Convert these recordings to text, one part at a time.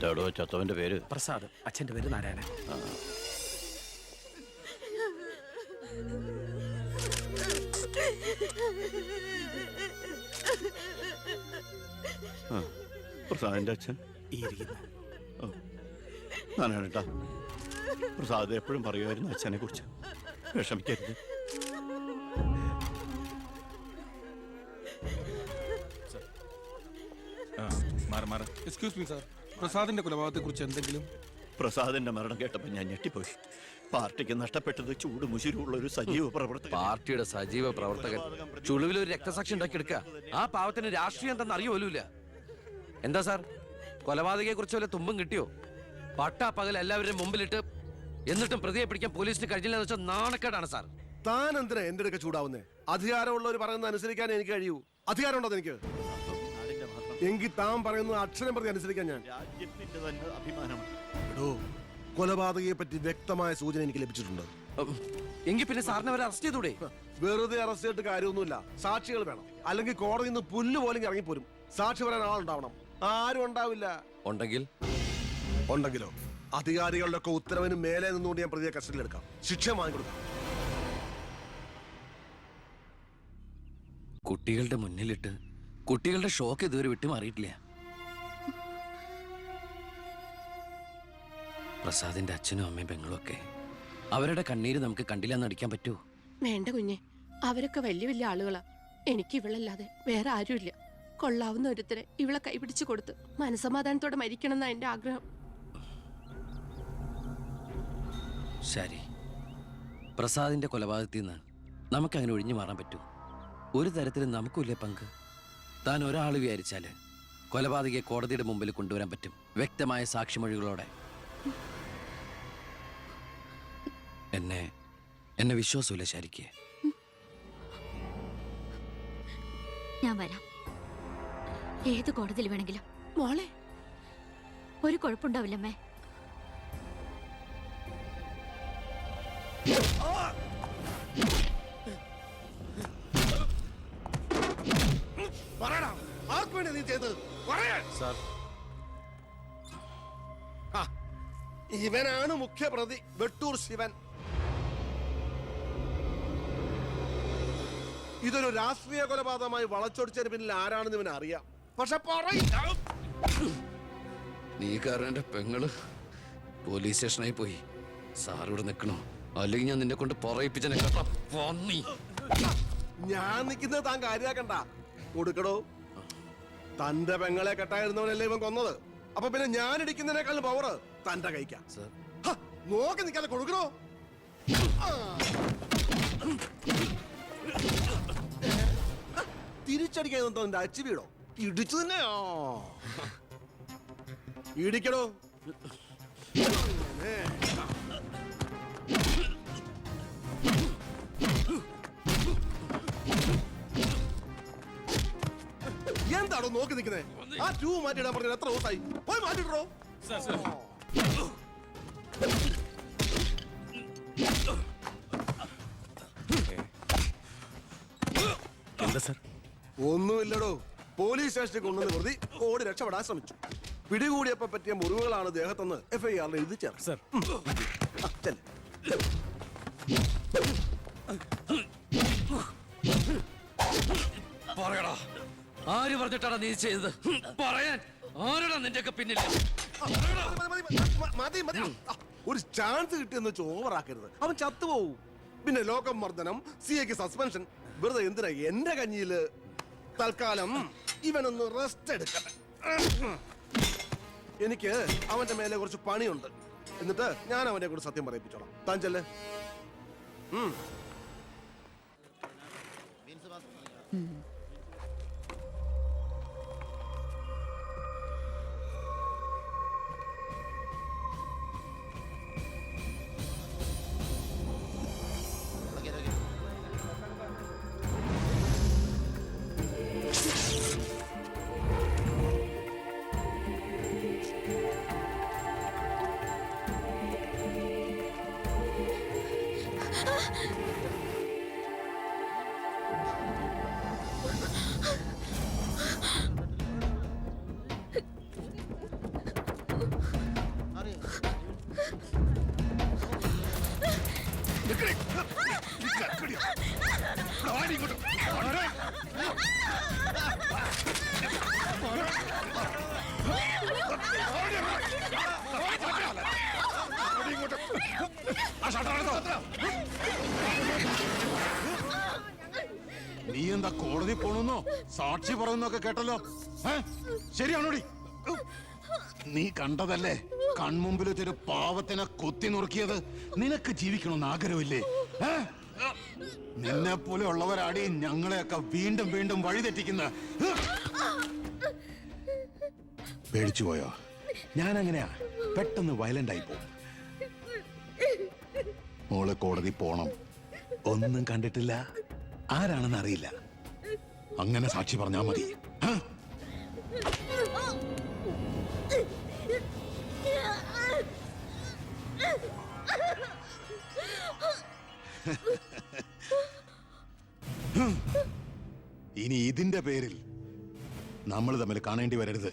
എന്താടോ ചത്തവന്റെ പേര്? പ്രസാദ്. അച്ഛന്റെ പേര് നാരായണൻ. പ്രസാദിന്റെ അച്ഛൻ നാരായണേട്ടാ. പ്രസാദ് എപ്പോഴും പറയുമായിരുന്നു അച്ഛനെ കുറിച്ച്. വിഷമിക്കരുത്. എക്സ്ക്യൂസ് മീ സാർ, പ്രസാദിന്റെ കൊലപാതകത്തെ കുറിച്ച് എന്തെങ്കിലും? പ്രസാദിന്റെ മരണം കേട്ടപ്പോൾ ഞാൻ ഞെട്ടിപ്പോയി. പാർട്ടിക്ക് നഷ്ടപ്പെട്ടത് ചൂട് മുശിരുള്ള ഒരു സജീവ പ്രവർത്തകൻ. പാർട്ടിയുടെ സജീവ പ്രവർത്തകൻ ചുളുവിൽ ഒരു രക്തസാക്ഷി ഉണ്ടാക്കിയെടുക്കുക. ആ പാവത്തിന് രാഷ്ട്രീയം എന്താണെന്ന് അറിയുമല്ല. എന്താ സാർ, കൊലപാതകയെ കുറിച്ച് വല്ല തുമ്പും കിട്ടിയോ? പട്ടാ പകൽ എല്ലാവരുടെയും മുമ്പിലിട്ട് എന്നിട്ടും പ്രതിയെ പിടിക്കാൻ പോലീസിന് കഴിഞ്ഞില്ലെന്ന് വെച്ചാൽ നാണക്കേടാണ് സാർ. താൻ എന്തിനാ എന്റെ അടുക്ക ചൂടാവുന്നേ? അധികാരമുള്ളവർ പറയുന്നത് അനുസരിക്കാൻ എനിക്ക് കഴിയൂ. അധികാരമുണ്ടോ എനിക്ക്? എങ്കിൽ താൻ പറയുന്നത് അക്ഷരം പ്രതി അനുസരിക്കാൻ ഞാൻ. രാജ്യത്തിന്റെ തന്നെ അഭിമാനമാണ്. എടോ, കൊലപാതകയെ പറ്റി വ്യക്തമായ സൂചന എനിക്ക് ലഭിച്ചിട്ടുണ്ട്. എങ്കിൽ പിന്നെ സാറിനെ അവരെ അറസ്റ്റ് ചെയ്തൂടെ? വെറുതെ അറസ്റ്റ് ചെയ്തിട്ട് കാര്യമൊന്നുമില്ല. സാക്ഷികൾ വേണം. അല്ലെങ്കിൽ കോടതിയിൽ നിന്ന് പുല്ല് പോലും ഇറങ്ങിപ്പോരും. സാക്ഷി പറയാൻ ആളുണ്ടാവണം. ആരും ഉണ്ടാവില്ല. ഉണ്ടെങ്കിലോ അധികാരികളുടെ ഒക്കെ ഉത്തരവിന് മേലെ നിന്നുകൊണ്ട് ഞാൻ പ്രതിയെ കസ്റ്റഡിയിൽ എടുക്കാം. ശിക്ഷ വാങ്ങിക്കൊടുക്കാം. കുട്ടികളുടെ മുന്നിലിട്ട് കുട്ടികളുടെ ഷോക്ക് ഇതുവരെ വിട്ടുമാറിയിട്ടില്ല. പ്രസാദിന്റെ അച്ഛനും അമ്മയും പെങ്ങളും ഒക്കെ അവരുടെ കണ്ണീര് നമുക്ക് കണ്ടില്ലെന്ന് അടിക്കാൻ പറ്റുമോ? വേണ്ട കുഞ്ഞെ, അവരൊക്കെ വലിയ വലിയ ആളുകളാ. എനിക്ക് ഇവളല്ലാതെ വേറെ ആരുമില്ല. കൊള്ളാവുന്ന ഒരുത്തരെ ഇവളെ കൈപിടിച്ചു കൊടുത്ത് മനസമാധാനത്തോടെ മരിക്കണം എന്നാ എന്റെ ആഗ്രഹം. ശരി, പ്രസാദിന്റെ കൊലപാതകത്തിൽ നിന്ന് നമുക്കങ്ങനെ ഒഴിഞ്ഞു മാറാൻ പറ്റൂ? ഒരു തരത്തിലും നമുക്കില്ലേ പങ്ക്? താൻ ഒരാൾ വിചാരിച്ചാല് കൊലപാതകയെ കോടതിയുടെ മുമ്പിൽ കൊണ്ടുവരാൻ പറ്റും, വ്യക്തമായ സാക്ഷിമൊഴികളോടെ. എന്നെ വിശ്വാസമില്ല ശരിക്ക്. ഞാൻ വരാം. ഏത് കോടതിയിൽ വേണമെങ്കിലും. മോളെ, ഒരു കുഴപ്പമുണ്ടാവില്ലമ്മേ. ഇവനാണ് മുഖ്യപ്രതി, വെട്ടൂർ ശിവൻ. ഇതൊരു രാഷ്ട്രീയ കൊലപാതകമായി വളച്ചൊടിച്ചതിന് പിന്നിൽ ആരാണെന്ന് ഇവന് അറിയാം. പക്ഷെ നീ കാരണം എന്റെ പെങ്ങള് പോലീസ് സ്റ്റേഷനായി പോയി. സാറിവിടെ നിൽക്കണോ? അല്ലെങ്കിൽ ഞാൻ നിന്നെ കൊണ്ട് പറയിപ്പിച്ചെന്നെ കേട്ടോ. ഞാൻ നിൽക്കുന്നത് താൻ കാര്യാക്കണ്ട. കൊടുക്കടോ. തന്റെ പെങ്ങളെ കെട്ടായിരുന്നവനല്ലേ ഇവൻ കൊന്നത്. അപ്പൊ പിന്നെ ഞാൻ ഇടിക്കുന്നതിനേക്കാളും പവർ തന്റെ കഴിക്കാം. നോക്കി നിൽക്കാതെ കൊടുക്കണോ. തിരിച്ചടിക്കാൻ എന്റെ അച്ചു വീടോ? ഇടിച്ചു തന്നെയോ? ഇടിക്കടോ. എന്താണോ നോക്കി നിൽക്കുന്നേ? ആ ട്യൂബ് മാറ്റിയിടാൻ പറഞ്ഞത് എത്ര ദിവസമായി? പോയി മാറ്റിട്ടോ. ഒന്നുമില്ലടോ. പോലീസ് സ്റ്റേഷനിൽ കൊണ്ടുവന്ന് പ്രതി ഓടി രക്ഷപ്പെടാൻ ശ്രമിച്ചു. പിടികൂടിയപ്പോ പറ്റിയ മുറിവുകളാണ് ദേഹത്തെന്ന് FIR എഴുതി ചേർത്ത്. പറയടാ, ആര് പറഞ്ഞിട്ടാണ് നീ ചെയ്തത്? പറയാൻ ആരാടാ നിന്റെയൊക്കെ പിന്നിൽ? ഒരു ചാൻസ് കിട്ടിയെന്ന് വെച്ച് ഓവറാക്കരുത്. അവൻ ചത്തുപോവും. പിന്നെ ലോകം മർദ്ദനം, CAക്ക് സസ്പെൻഷൻ. വെറുതെ എന്തിനാ എന്റെ കഞ്ഞിയില്? തൽക്കാലം ഇവനൊന്ന് റെസ്റ്റ് എടുക്കട്ടെ. എനിക്ക് അവന്റെ മേലെ കുറച്ച് പണിയുണ്ട്. എന്നിട്ട് ഞാൻ അവനെ കൂടെ സത്യം പറയിപ്പിച്ചോളാം. താൻ ചെല്ലേ. നീ എന്താ കോടതി പോണെന്നോ സാക്ഷി പറയുന്നൊക്കെ കേട്ടല്ലോ? ശരിയാണോടി? നീ കണ്ടതല്ലേ കൺമുമ്പിൽ വെച്ചൊരു പാവത്തിനെ കുത്തി നുറുക്കിയത്? നിനക്ക് ജീവിക്കണമെന്ന് ആഗ്രഹമില്ലേ? നിന്നെ പോലെ ഉള്ളവരാടി ഞങ്ങളെയൊക്കെ വീണ്ടും വീണ്ടും വഴിതെറ്റിക്കുന്ന. പേടിച്ചു പോയോ? ഞാൻ അങ്ങനെയാ, പെട്ടെന്ന് വയലന്റ് ആയി പോകും. മോള് കോടതി പോണം. ഒന്നും കണ്ടിട്ടില്ല, ആരാണെന്ന് അറിയില്ല. അങ്ങനെ സാക്ഷി പറഞ്ഞാ മതി. ഇനി ഇതിന്റെ പേരിൽ നമ്മൾ തമ്മിൽ കാണേണ്ടി വരരുത്.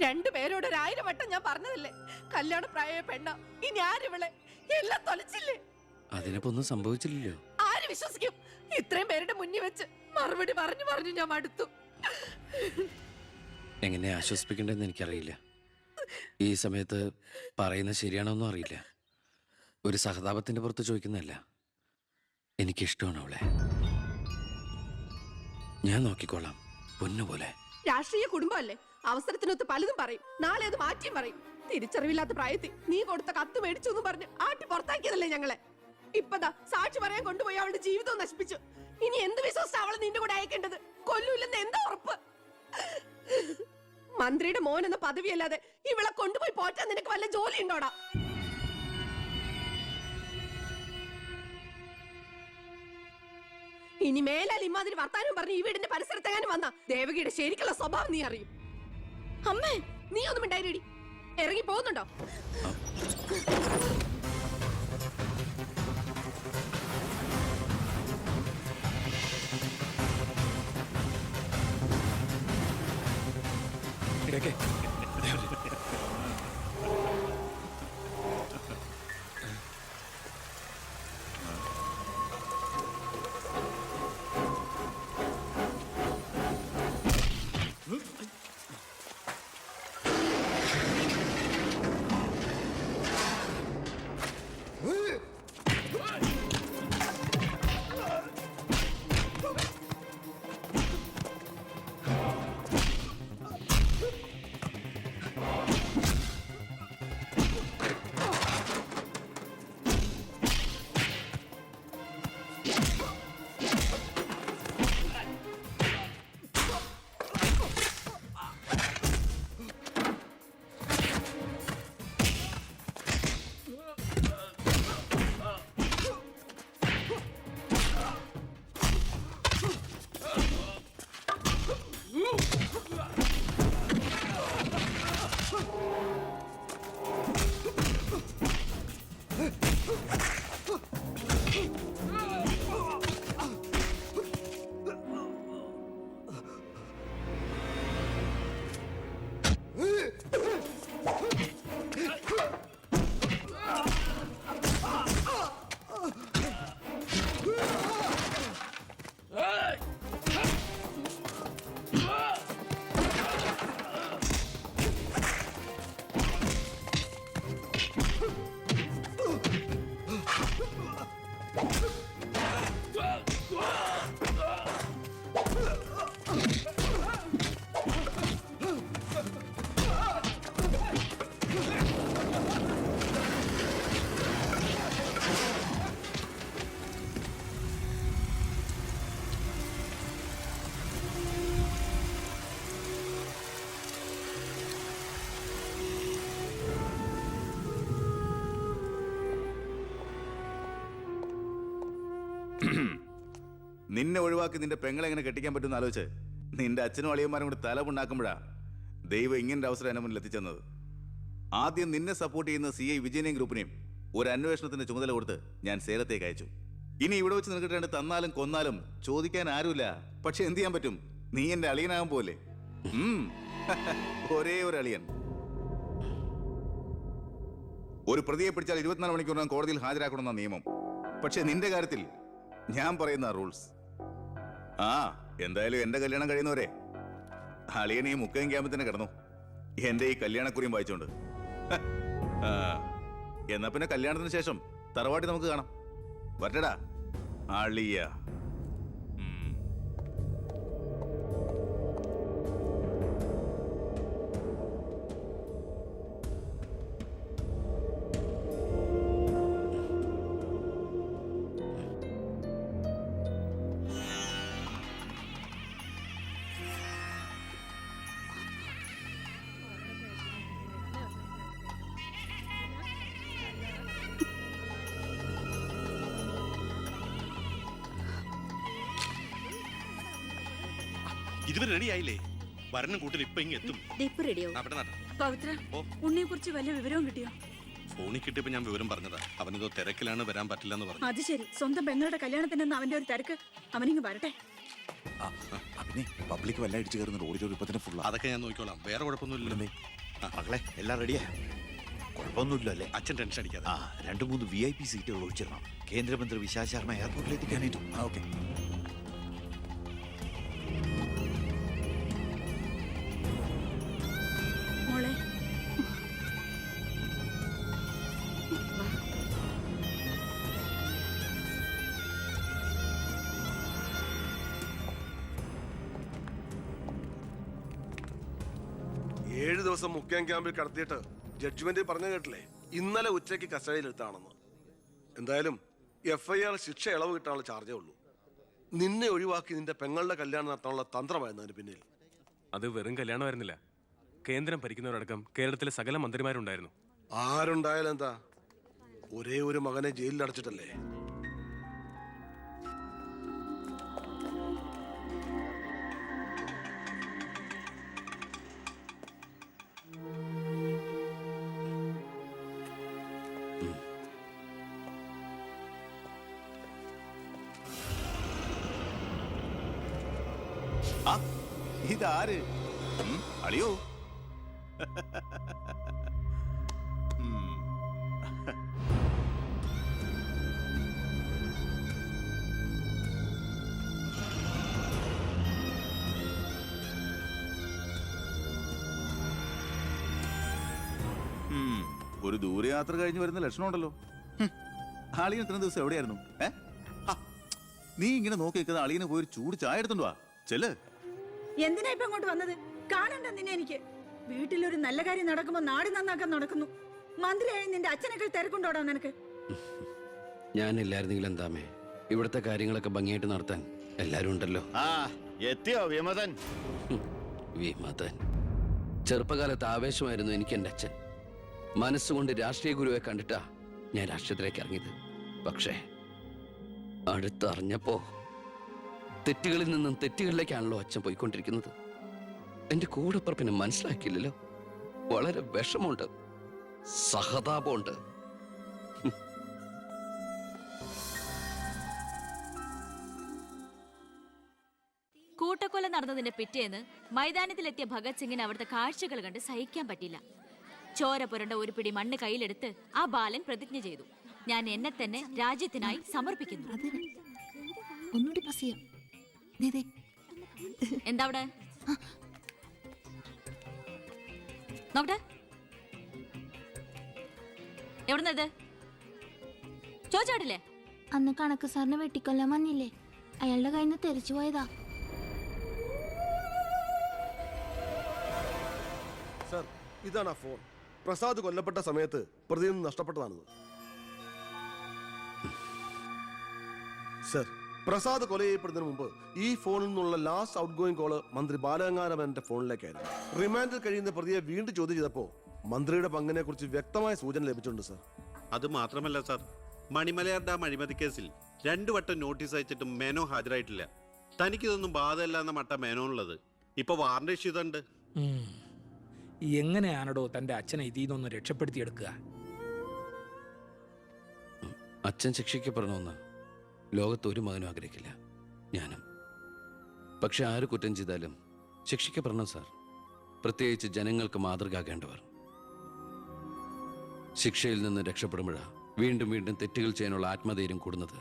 രണ്ടുപേരോട് 1000 വട്ടം ഞാൻ പറഞ്ഞതല്ലേ, കല്യാണ പ്രായ പെണ്ണ. ഇനി ആരിവളെ എല്ലാം തൊലച്ചില്ലേ? അതിനിപ്പോ ഒന്നും സംഭവിച്ചില്ലല്ലോ. ആര് വിശ്വസിക്കും? ഇത്രയും പേരുടെ മുന്നിൽ വെച്ച് മറുപടി പറഞ്ഞു പറഞ്ഞു ഞാൻ മടുത്തു. എങ്ങനെ ആശ്വസിപ്പിക്കണ്ടെന്ന് എനിക്കറിയില്ല. ഈ സമയത്ത് പറയുന്നത് ശരിയാണോന്നും അറിയില്ല. ഒരു സഹതാപത്തിന്റെ പുറത്ത് ചോദിക്കുന്നതല്ല. എനിക്കിഷ്ടമാണ് അവളെ. ഞാൻ നോക്കിക്കോളാം, പൊന്നുപോലെ. രാഷ്ട്രീയ കുടുംബമല്ലേ, അവസരത്തിനൊത്ത് പലതും പറയും. നാളെ അത് മാറ്റിയും പറയും. തിരിച്ചറിവില്ലാത്ത പ്രായത്തിൽ നീ കൊടുത്ത കത്ത് മേടിച്ചു എന്ന് പറഞ്ഞ് ആട്ടി പുറത്താക്കിയതല്ലേ ഞങ്ങളെ. ഇപ്പതാ സാക്ഷി പറയാൻ കൊണ്ടുപോയി അവളുടെ ജീവിതവും നശിപ്പിച്ചു. ഇനി എന്ത് വിശ്വസിച്ച അവളെ നിന്റെ കൂടെ അയക്കേണ്ടത്? കൊല്ലൂല്ലെന്ന് എന്താ ഉറപ്പ്? മന്ത്രിയുടെ മോൻ എന്ന പദവിയല്ലാതെ ഇവളെ കൊണ്ടുപോയി പോറ്റാൻ നിനക്ക് വല്ല ജോലി ഉണ്ടോടാ? ഇനി മേലാൽ ഇമാതിരി വർത്താനം പറഞ്ഞ് ഈ വീടിന്റെ പരിസരത്തെങ്ങാനും വന്ന ദേവകിയുടെ ശരിക്കുള്ള സ്വഭാവം നീ അറിയും. അമ്മേ, നീ ഒന്നും ഉണ്ടായിരടി. ഇറങ്ങി പോകുന്നുണ്ടോ? ഇടയ്ക്ക് നിന്നെ ഒഴിവാക്കി നിന്റെ പെങ്ങളെ എങ്ങനെ കെട്ടിക്കാൻ പറ്റുമെന്ന് ആലോചിച്ച് നിന്റെ അച്ഛനും അളിയന്മാരും കൂടി തലമുണ്ടാക്കുമ്പോഴാ ദൈവം ഇങ്ങനൊരു അവസരം എന്നെ മുന്നിൽ എത്തിച്ചെന്നത്. ആദ്യം നിന്നെ സപ്പോർട്ട് ചെയ്യുന്ന CI വിജയനെയും ഗ്രൂപ്പിനെയും ഒരു അന്വേഷണത്തിന്റെ ചുമതല കൊടുത്ത് ഞാൻ സേലത്തേക്ക് അയച്ചു. ഇനി ഇവിടെ വെച്ച് നിനക്ക് രണ്ട് തന്നാലും കൊന്നാലും ചോദിക്കാൻ ആരുമില്ല. പക്ഷെ എന്ത് ചെയ്യാൻ പറ്റും? നീ എന്റെ അളിയനാകാൻ പോലെ. ഒരേ ഒരു അളിയൻ. ഒരു പ്രതിയെ പിടിച്ചാൽ 24 മണിക്കൂറിനകം കോടതിയിൽ ഹാജരാക്കണമെന്ന നിയമം. പക്ഷെ നിന്റെ കാര്യത്തിൽ ഞാൻ പറയുന്ന റൂൾസ്. എന്തായാലും എന്റെ കല്യാണം കഴിയുന്നവരെ അളിയനെ ഈ മുക്കയും ക്യാമ്പിൽ തന്നെ കിടന്നു എന്റെ ഈ കല്യാണക്കുറിയും വായിച്ചോണ്ട്. എന്നാ പിന്നെ കല്യാണത്തിന് ശേഷം തറവാട്ടി നമുക്ക് കാണാം. വരട്ടടാ അളിയ. ഇതുവരെ റെഡി ആയില്ലേ? വരനും കൂട്ടർ ഇപ്പൊ ഇങ്ങ് എത്തും. പവിത്ര, ഉണ്ണിയെ കുറിച്ച് വല്ല വിവരവും കിട്ടിയോ? ഫോണിൽ കിട്ടിയപ്പോ ഞാൻ വിവരം പറഞ്ഞതാ. അവനെന്തോ തിരക്കിലാണ്, വരാൻ പറ്റില്ലെന്ന് പറഞ്ഞു. അത് ശരി. സ്വന്തം പെങ്ങളുടെ കല്യാണത്തിനെന്ന് അവന്റെ ഒരു തിരക്ക്. അവനിങ്ങ് വരട്ടെ. പബ്ലിക് വല്ല അടിച്ചു കയറുന്ന ഓഡിറ്റോറിയം ഇപ്പൊ തന്നെ ഫുൾ. അതൊക്കെ ഞാൻ നോക്കിക്കോളാം. വേറെ കുഴപ്പമൊന്നുമില്ലല്ലേ? മകളെ എല്ലാം റെഡിയാ? കുഴപ്പമൊന്നുമില്ല അല്ലേ? അച്ഛൻ ടെൻഷൻ അടിക്കാതെ. 2-3 VIP സീറ്റുകൾ ഒഴിച്ചിടണം. കേന്ദ്രമന്ത്രി വിശാൽ ശർമ്മ എയർപോർട്ടിൽ എത്തിക്കാനായിട്ടു. ഓക്കെ. മോളെ, 7 ദിവസം മുഖ്യം ക്യാമ്പിൽ കടത്തിയിട്ട് ജഡ്ജ്മെന്റ് പറഞ്ഞു കേട്ടില്ലേ, ഇന്നലെ ഉച്ചയ്ക്ക് കസ്റ്റഡിയിലെടുത്താണെന്ന്. എന്തായാലും FIR ശിക്ഷ ഇളവ് കിട്ടാനുള്ള ചാർജേ ഉള്ളൂ. നിന്നെ ഒഴിവാക്കി നിന്റെ പെങ്ങളുടെ കല്യാണം നടത്താനുള്ള തന്ത്രമായിരുന്നു അതിന് പിന്നിൽ. അത് വെറും കല്യാണമായിരുന്നില്ല. കേന്ദ്രം ഭരിക്കുന്നവരടക്കം കേരളത്തിലെ സകല മന്ത്രിമാരുണ്ടായിരുന്നു. ആരുണ്ടായാലും എന്താ, ഒരേ ഒരു മകനെ ജയിലിൽ അടച്ചിട്ടല്ലേ. ഇതാര്? അളിയോ? ഒരു ദൂരയാത്ര കഴിഞ്ഞ് വരുന്ന ലക്ഷണമുണ്ടല്ലോ. അളിയൻ ഇത്ര ദിവസം എവിടെയായിരുന്നു? നീ ഇങ്ങനെ നോക്കി നിൽക്കുന്ന അളിയന് പോയി ചൂട് ചായ എടുത്തോണ്ട് വാ. ചെല്ല്. എന്തിനാ ഇപ്പൊ അങ്ങോട്ട് വന്നത്? കാണണ്ട നിന്നെ എനിക്ക്. വീട്ടിലൊരു നല്ല കാര്യം നടക്കുമ്പോ നാട് നന്നാക്കാൻ നടക്കുന്നു. മന്ത്രിയായി നിന്റെ അച്ഛനൊക്കെ തിരക്കുണ്ടോടാ നിനക്ക്? ഞാനില്ലായിരുന്നെങ്കിൽ എന്താമേ, ഇവിടുത്തെ കാര്യങ്ങളൊക്കെ ഭംഗിയായിട്ട് നടത്താൻ എല്ലാരും ഉണ്ടല്ലോ. എത്തിയോ വിമതൻ? വിമതൻ. ചെറുപ്പകാലത്ത് ആവേശമായിരുന്നു എനിക്ക് എൻ്റെ അച്ഛൻ. മനസ്സുകൊണ്ട് രാഷ്ട്രീയ ഗുരുവെ കണ്ടിട്ടാ ഞാൻ രാഷ്ട്രീയത്തിലേക്ക് ഇറങ്ങിയത്. പക്ഷേ അടുത്തറിഞ്ഞപ്പോ തെറ്റുകളിൽ നിന്നും തെറ്റുകളിലേക്കാണല്ലോ അച്ഛൻ പോയിക്കൊണ്ടിരിക്കുന്നത്. എന്റെ കൂടെപ്പുറപ്പിനെ മനസ്സിലാക്കിയില്ലല്ലോ. വളരെ വിഷമമുണ്ട്, സഹതാപമുണ്ട്. കൂട്ടക്കൊല നടന്നതിന്റെ പിറ്റേന്ന് മൈതാനത്തിലെത്തിയ ഭഗത് സിംഗിന് അവിടുത്തെ കാഴ്ചകൾ കണ്ട് സഹിക്കാൻ പറ്റില്ല. ചോര പുരണ്ട ഒരു പിടി മണ്ണ് കയ്യിലെടുത്ത് ആ ബാലൻ പ്രതിജ്ഞ ചെയ്തു, ഞാൻ എന്നെ തന്നെ രാജ്യത്തിനായി സമർപ്പിക്കുന്നു. എന്താ അവിടെ നോക്കട്ടെ? എവിടുന്നത് ചോദിച്ചാടില്ലേ? അന്ന് കണക്ക് സാറിന് വെട്ടിക്കൊല്ലാൻ വന്നില്ലേ, അയാളുടെ കയ്യിൽ നിന്ന് തെറിച്ചു പോയതാ. സർ, ഇതാണ് ആ ഫോൺ. പ്രസാദ് കൊല്ലപ്പെട്ട സമയത്ത് പ്രതിയിൽ നിന്ന് നഷ്ടപ്പെട്ടതാണിത്. സർ, പ്രസാദ് കൊല ചെയ്യപ്പെടുന്നതിന് മുമ്പ് ഈ ഫോണിൽ നിന്നുള്ള ലാസ്റ്റ് ഔട്ട് ഗോയിങ് കോള് മന്ത്രി ബാലഗംഗാധരന്റെ ഫോണിലേക്കായിരുന്നു. റിമാൻഡിൽ കഴിയുന്ന പ്രതിയെ വീണ്ടും ചോദ്യം ചെയ്തപ്പോ മന്ത്രിയുടെ പങ്കിനെ കുറിച്ച് വ്യക്തമായ സൂചന ലഭിച്ചിട്ടുണ്ട് സർ. അത് മാത്രമല്ല സാർ, മണിമലയാർ ഡാം അഴിമതി കേസിൽ 2 വട്ടം നോട്ടീസ് അയച്ചിട്ടും മേനോ ഹാജരായിട്ടില്ല. തനിക്കിതൊന്നും ബാധമല്ല എന്ന മട്ട മേനോനുള്ളത്. ഇപ്പൊ വാറണ്ട് ഇഷ്യൂ ചെയ്തിട്ടുണ്ട്. എങ്ങനെയാണടോ തന്റെ അച്ഛനെ ഇതിൽ നിന്നൊന്ന് രക്ഷപ്പെടുത്തിയെടുക്കുക? അച്ഛൻ ശിക്ഷിക്കപ്പെടണമെന്ന് ലോകത്ത് ഒരു മകനും ആഗ്രഹിക്കില്ല, ഞാനും. പക്ഷെ ആര് കുറ്റം ചെയ്താലും ശിക്ഷിക്കപ്പെടണം സാർ. പ്രത്യേകിച്ച് ജനങ്ങൾക്ക് മാതൃകയാകേണ്ടവർ. ശിക്ഷയിൽ നിന്ന് രക്ഷപ്പെടുമ്പോഴാണ് വീണ്ടും വീണ്ടും തെറ്റുകൾ ചെയ്യാനുള്ള ആത്മധൈര്യം കൂടുന്നത്.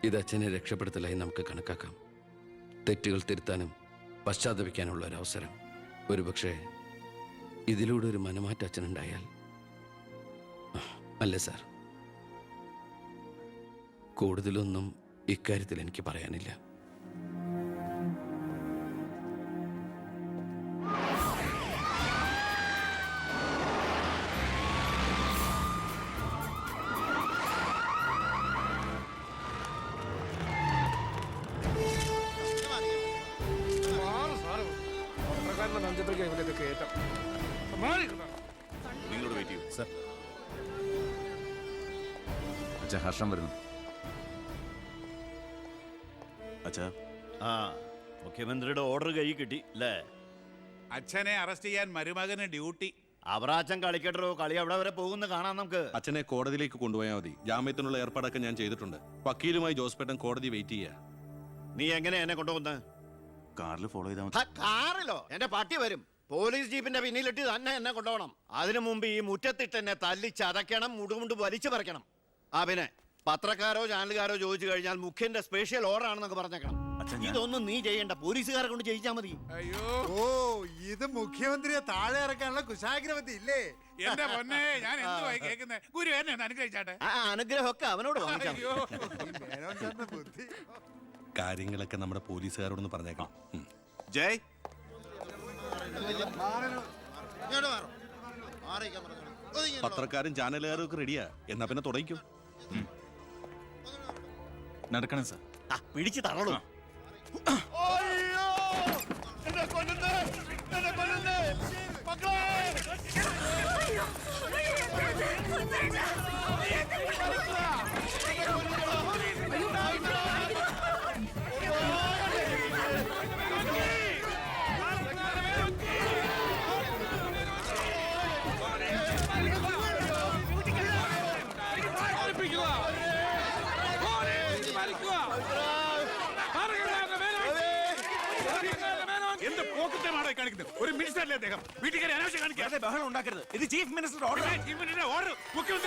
ഇത് അച്ഛനെ രക്ഷപ്പെടുത്തലായി നമുക്ക് കണക്കാക്കാം. തെറ്റുകൾ തിരുത്താനും പശ്ചാത്തപിക്കാനുള്ള ഒരു അവസരം. ഒരുപക്ഷെ ഇതിലൂടെ ഒരു മനമാറ്റം അച്ഛനുണ്ടായാൽ. അല്ലേ സാർ? കൂടുതലൊന്നും ഇക്കാര്യത്തിൽ എനിക്ക് പറയാനില്ല. നിങ്ങളോട് വെയിറ്റ് ചെയ്യൂ സർ. അച്ഛാ, ഹർഷം വരുന്നു. അച്ഛാ, ആ മുഖ്യമന്ത്രിയുടെ ഓർഡർ കൈ കിട്ടി അല്ലേ? അച്ഛനെ അറസ്റ്റ് ചെയ്യാൻ മരുമകന് ഡ്യൂട്ടി. അവറാച്ചൻ കളിക്കട്ടോ, കളി അവിടെ വരെ പോകുന്ന കാണാം നമുക്ക്. അച്ഛനെ കോടതിയിലേക്ക് കൊണ്ടുപോയാൽ മതി. ജാമ്യത്തിനുള്ള ഏർപ്പാടൊക്കെ ഞാൻ ചെയ്തിട്ടുണ്ട്. വക്കീലുമായി ജോസ്പേട്ടൻ കോടതി വെയിറ്റ് ചെയ്യാ. നീ എങ്ങനെ എന്നെ കൊണ്ടുപോകുന്ന? കാറിൽ ഫോളോ ചെയ്താൽ മതി. കാറിലോ? എന്റെ പട്ടി വരും. പോലീസ് ജീപ്പിന്റെ പിന്നിലിട്ട് തന്നെ എന്നെ കൊണ്ടുപോകണം. അതിനു മുമ്പ് ഈ മുറ്റത്തിട്ട് എന്നെ തല്ലി ചതയ്ക്കണം, മുടുമുണ്ട് വലിച്ചു പറിക്കണം. ആ പിന്നെ പത്രക്കാരോ ചാനലുകാരോ ചോദിച്ചു കഴിഞ്ഞാൽ മുഖ്യന്റെ സ്പെഷ്യൽ ഓർഡർ ആണെന്നൊക്കെ പറഞ്ഞേക്കണം. ഇതൊന്നും നീ ചെയ്യണ്ട, പോലീസുകാരെ കൊണ്ട് ചെയ്യിച്ചാൽ മതി. അയ്യോ, ഓ ഇത് മുഖ്യമന്ത്രിയെ താഴെ ഇറക്കാനുള്ള കുശാഗ്രവത്തി ഇല്ലേ? എന്റെ പൊന്നെ, ഞാൻ എന്തുവായി കേൾക്കുന്നത്? ഗുരു എന്നെ ഒന്ന് അനുഗ്രഹിച്ചാട്ടെ. അനുഗ്രഹമൊക്കെ അവനോട് വാങ്ങിച്ചാൽ അയ്യോ, ഈ മേനോൻ സാറിന്റെ ബുദ്ധി. കാര്യങ്ങളൊക്കെ നമ്മുടെ പോലീസുകാരോടൊന്ന് പറഞ്ഞേക്കാം. ജയ്, പത്രക്കാരും ചാനലുകാരും ഒക്കെ റെഡിയാ. എന്നാ പിന്നെ തുടങ്ങിക്കോ. നടക്കണം സാർ. പിടിച്ച് തള്ളണോ? എന്ത് പോക്കറ്റമാണ് കാണിക്കുന്നത്? ഒരു മിനിസ്റ്ററല്ലേ അദ്ദേഹം? വീട്ടുകാരെ അനാവശ്യം കാണിക്കാതെ ബഹളം ഉണ്ടാക്കരുത്. ഇത് chief minister order. Chief minister order. മുഖ്യമന്ത്രി